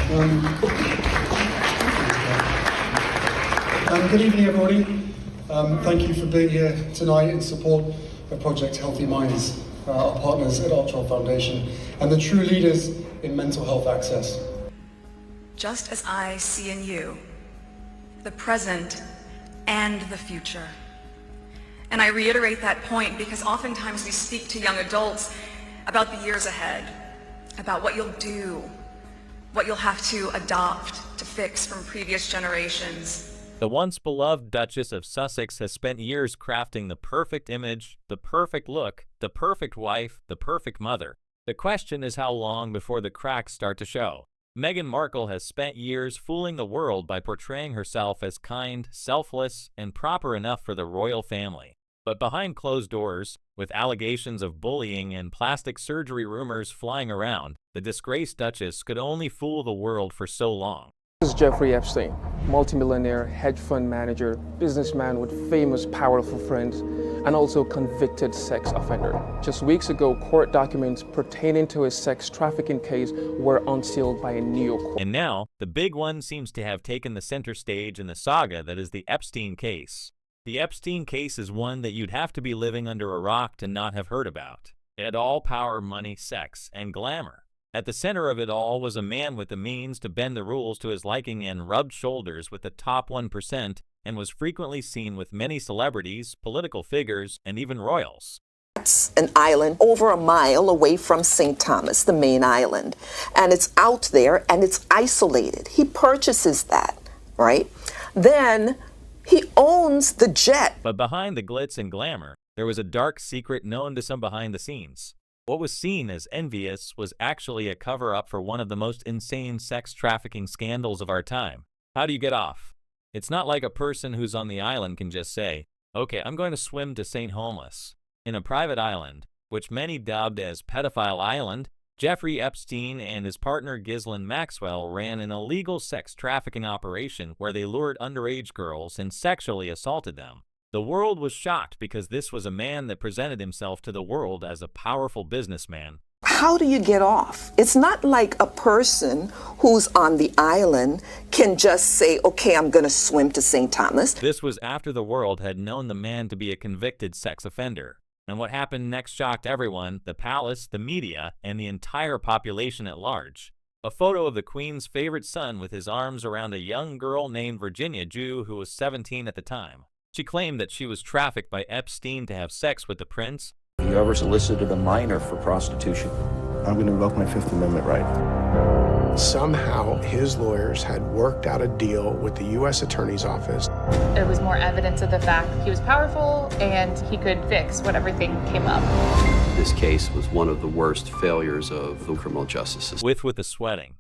Good evening, everybody. Thank you for being here tonight in support of Project Healthy Minds, our partners at Archwell Foundation, and the true leaders in mental health access. Just as I see in you, the present and the future. And I reiterate that point because oftentimes we speak to young adults about the years ahead, about what you'll do, what you'll have to adopt to fix from previous generations. The once beloved Duchess of Sussex has spent years crafting the perfect image, the perfect look, the perfect wife, the perfect mother. The question is how long before the cracks start to show. Meghan Markle has spent years fooling the world by portraying herself as kind, selfless, and proper enough for the royal family. But behind closed doors, with allegations of bullying and plastic surgery rumors flying around, the disgraced Duchess could only fool the world for so long. This is Jeffrey Epstein, multimillionaire, hedge fund manager, businessman with famous, powerful friends, and also convicted sex offender. Just weeks ago, court documents pertaining to his sex trafficking case were unsealed by a New York court. And now, the big one seems to have taken the center stage in the saga that is the Epstein case. The Epstein case is one that you'd have to be living under a rock to not have heard about. It had all power, money, sex, and glamour. At the center of it all was a man with the means to bend the rules to his liking and rubbed shoulders with the top 1% and was frequently seen with many celebrities, political figures, and even royals. It's an island over a mile away from St. Thomas, the main island, and it's out there and it's isolated. He purchases that, right? Then he owns the jet. But behind the glitz and glamour, there was a dark secret known to some behind the scenes. What was seen as envious was actually a cover-up for one of the most insane sex trafficking scandals of our time. How do you get off? It's not like a person who's on the island can just say, okay, I'm going to swim to St. Homeless. In a private island, which many dubbed as Pedophile Island, Jeffrey Epstein and his partner Ghislaine Maxwell ran an illegal sex trafficking operation where they lured underage girls and sexually assaulted them. The world was shocked because this was a man that presented himself to the world as a powerful businessman. How do you get off? It's not like a person who's on the island can just say, okay, I'm going to swim to St. Thomas. This was after the world had known the man to be a convicted sex offender. And what happened next shocked everyone, the palace, the media, and the entire population at large. A photo of the Queen's favorite son with his arms around a young girl named Virginia Jew who was 17 at the time. She claimed that she was trafficked by Epstein to have sex with the prince. You ever solicited a minor for prostitution? I'm going to invoke my Fifth Amendment right. Somehow his lawyers had worked out a deal with the U.S. Attorney's Office. It was more evidence of the fact he was powerful and he could fix whatever thing came up. This case was one of the worst failures of the criminal justice system. With the sweating.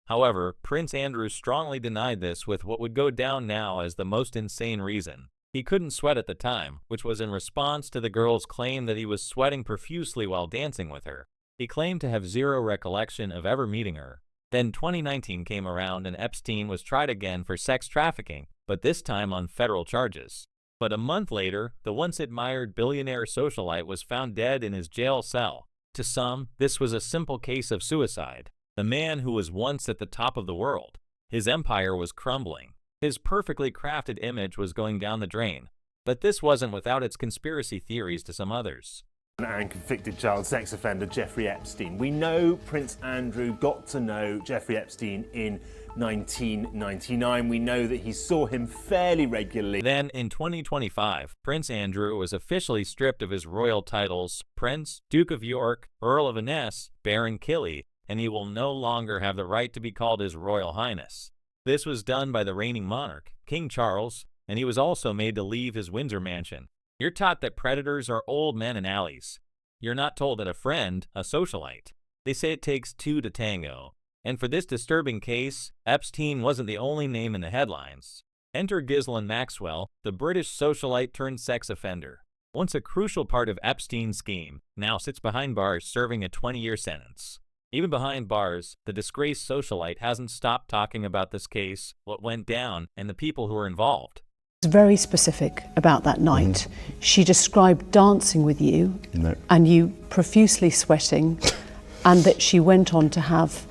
However, Prince Andrew strongly denied this with what would go down now as the most insane reason. He couldn't sweat at the time, which was in response to the girl's claim that he was sweating profusely while dancing with her. He claimed to have zero recollection of ever meeting her. Then 2019 came around and Epstein was tried again for sex trafficking, but this time on federal charges. But a month later, the once admired billionaire socialite was found dead in his jail cell. To some, this was a simple case of suicide. The man who was once at the top of the world. His empire was crumbling. His perfectly crafted image was going down the drain. But this wasn't without its conspiracy theories to some others. And convicted child sex offender Jeffrey Epstein. We know Prince Andrew got to know Jeffrey Epstein in 1999. We know that he saw him fairly regularly. Then, in 2025, Prince Andrew was officially stripped of his royal titles, Prince, Duke of York, Earl of Anness, Baron Killy, and he will no longer have the right to be called His Royal Highness. This was done by the reigning monarch, King Charles, and he was also made to leave his Windsor mansion. You're taught that predators are old men in alleys. You're not told that a friend, a socialite. They say it takes two to tango. And for this disturbing case, Epstein wasn't the only name in the headlines. Enter Ghislaine Maxwell, the British socialite turned sex offender. Once a crucial part of Epstein's scheme, now sits behind bars serving a 20-year sentence. Even behind bars, the disgraced socialite hasn't stopped talking about this case, what went down, and the people who were involved. Very specific about that night. She described dancing with you and you profusely sweating, and that she went on to have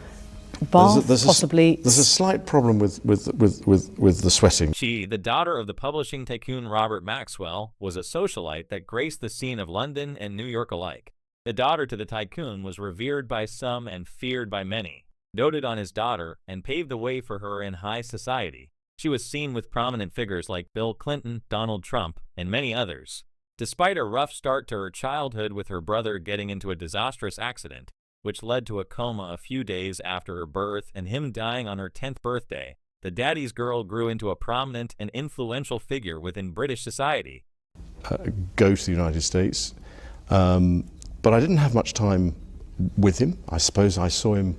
bath, possibly. There's a slight problem with the sweating. She, the daughter of the publishing tycoon Robert Maxwell, was a socialite that graced the scene of London and New York alike. The daughter to the tycoon was revered by some and feared by many, doted on his daughter, and paved the way for her in high society. She was seen with prominent figures like Bill Clinton, Donald Trump, and many others. Despite a rough start to her childhood with her brother getting into a disastrous accident, which led to a coma a few days after her birth and him dying on her 10th birthday, the daddy's girl grew into a prominent and influential figure within British society. Go to the United States, but I didn't have much time with him. I suppose I saw him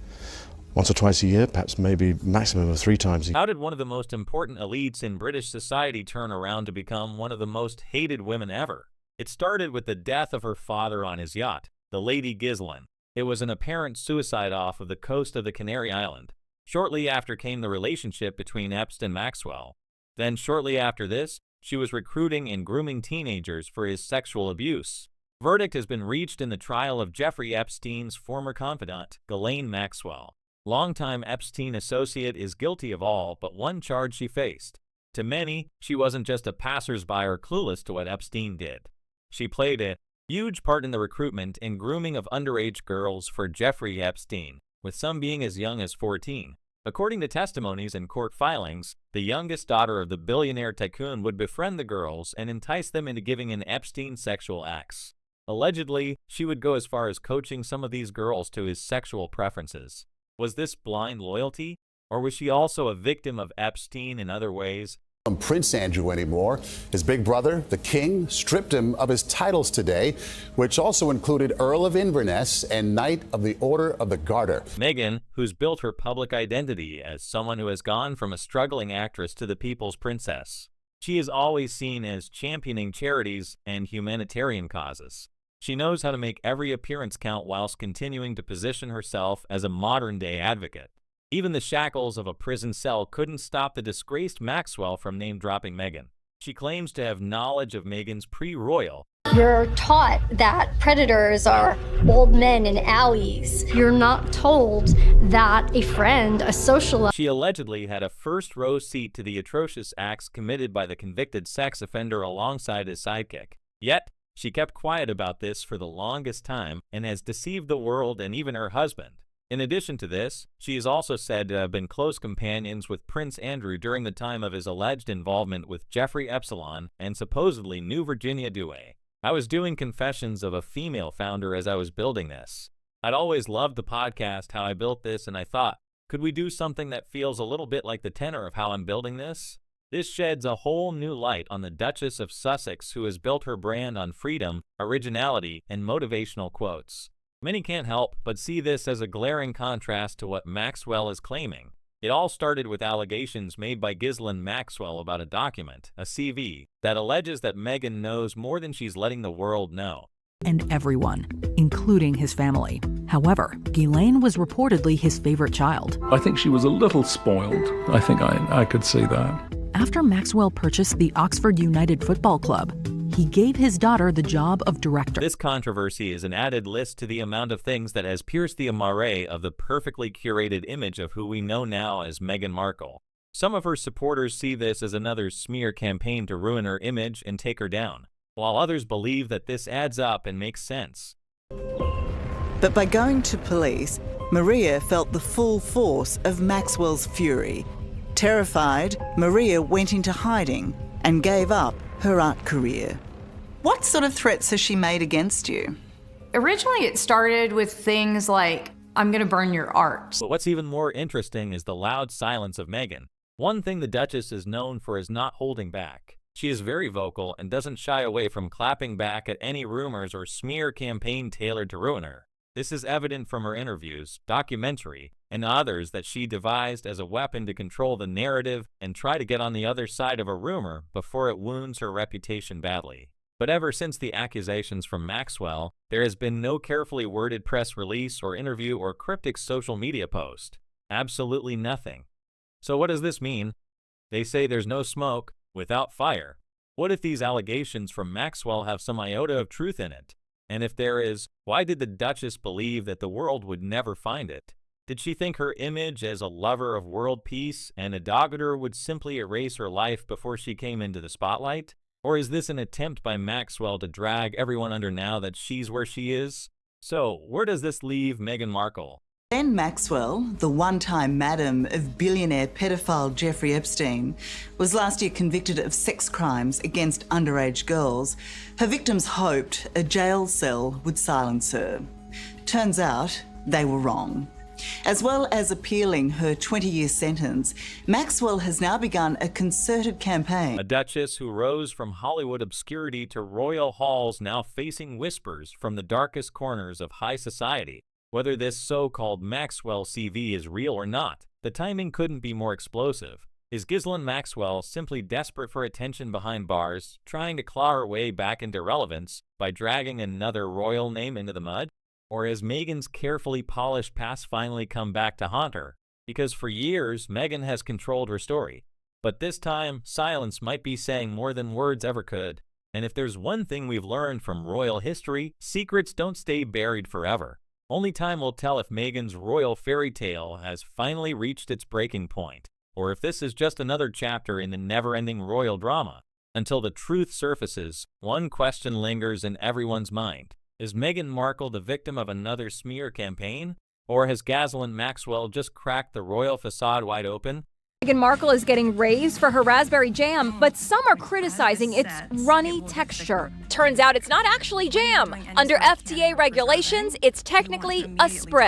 once or twice a year, perhaps maybe maximum of 3 times a year. How did one of the most important elites in British society turn around to become one of the most hated women ever? It started with the death of her father on his yacht, the Lady Ghislaine. It was an apparent suicide off of the coast of the Canary Island. Shortly after came the relationship between Epstein and Maxwell. Then shortly after this, she was recruiting and grooming teenagers for his sexual abuse. Verdict has been reached in the trial of Jeffrey Epstein's former confidant, Ghislaine Maxwell. Longtime Epstein associate is guilty of all but one charge she faced. To many, she wasn't just a passersby or clueless to what Epstein did. She played a huge part in the recruitment and grooming of underage girls for Jeffrey Epstein, with some being as young as 14. According to testimonies and court filings, the youngest daughter of the billionaire tycoon would befriend the girls and entice them into giving in Epstein sexual acts. Allegedly, she would go as far as coaching some of these girls to his sexual preferences. Was this blind loyalty, or was she also a victim of Epstein in other ways? Prince Andrew anymore. His big brother, the King, stripped him of his titles today, which also included Earl of Inverness and Knight of the Order of the Garter. Meghan, who's built her public identity as someone who has gone from a struggling actress to the people's princess. She is always seen as championing charities and humanitarian causes. She knows how to make every appearance count whilst continuing to position herself as a modern-day advocate. Even the shackles of a prison cell couldn't stop the disgraced Maxwell from name-dropping Meghan. She claims to have knowledge of Meghan's pre-royal. You're taught that predators are old men in alleys. You're not told that a friend, a socialite. She allegedly had a first-row seat to the atrocious acts committed by the convicted sex offender alongside his sidekick. Yet, she kept quiet about this for the longest time and has deceived the world and even her husband. In addition to this, she is also said to have been close companions with Prince Andrew during the time of his alleged involvement with Jeffrey Epstein and supposedly New Virginia Dewey. I was doing confessions of a female founder as I was building this. I'd always loved the podcast, how I built this, and I thought, could we do something that feels a little bit like the tenor of how I'm building this? This sheds a whole new light on the Duchess of Sussex, who has built her brand on freedom, originality, and motivational quotes. Many can't help but see this as a glaring contrast to what Maxwell is claiming. It all started with allegations made by Ghislaine Maxwell about a document, a CV, that alleges that Meghan knows more than she's letting the world know. And everyone, including his family. However, Ghislaine was reportedly his favorite child. I think she was a little spoiled. I think I could see that. After Maxwell purchased the Oxford United Football Club, he gave his daughter the job of director. This controversy is an added list to the amount of things that has pierced the amour of the perfectly curated image of who we know now as Meghan Markle. Some of her supporters see this as another smear campaign to ruin her image and take her down, while others believe that this adds up and makes sense. But by going to police, Maria felt the full force of Maxwell's fury. Terrified, Maria went into hiding and gave up her art career. What sort of threats has she made against you? Originally, it started with things like, I'm going to burn your art. But what's even more interesting is the loud silence of Meghan. One thing the Duchess is known for is not holding back. She is very vocal and doesn't shy away from clapping back at any rumors or smear campaign tailored to ruin her. This is evident from her interviews, documentary, and others that she devised as a weapon to control the narrative and try to get on the other side of a rumor before it wounds her reputation badly. But ever since the accusations from Maxwell, there has been no carefully worded press release or interview or cryptic social media post. Absolutely nothing. So what does this mean? They say there's no smoke without fire. What if these allegations from Maxwell have some iota of truth in it? And if there is, why did the Duchess believe that the world would never find it? Did she think her image as a lover of world peace and a doggeder would simply erase her life before she came into the spotlight? Or is this an attempt by Maxwell to drag everyone under now that she's where she is? So, where does this leave Meghan Markle? Ghislaine Maxwell, the one-time madam of billionaire pedophile Jeffrey Epstein, was last year convicted of sex crimes against underage girls. Her victims hoped a jail cell would silence her. Turns out they were wrong. As well as appealing her 20-year sentence, Maxwell has now begun a concerted campaign. A duchess who rose from Hollywood obscurity to royal halls now facing whispers from the darkest corners of high society. Whether this so-called Maxwell CV is real or not, the timing couldn't be more explosive. Is Ghislaine Maxwell simply desperate for attention behind bars, trying to claw her way back into relevance by dragging another royal name into the mud? Or has Meghan's carefully polished past finally come back to haunt her? Because for years, Meghan has controlled her story. But this time, silence might be saying more than words ever could. And if there's one thing we've learned from royal history, secrets don't stay buried forever. Only time will tell if Meghan's royal fairy tale has finally reached its breaking point, or if this is just another chapter in the never-ending royal drama. Until the truth surfaces, one question lingers in everyone's mind. Is Meghan Markle the victim of another smear campaign? Or has Ghislaine Maxwell just cracked the royal facade wide open? Meghan Markle is getting raised for her raspberry jam, but some are criticizing its runny texture. Turns out it's not actually jam. Under FDA regulations, it's technically a spread.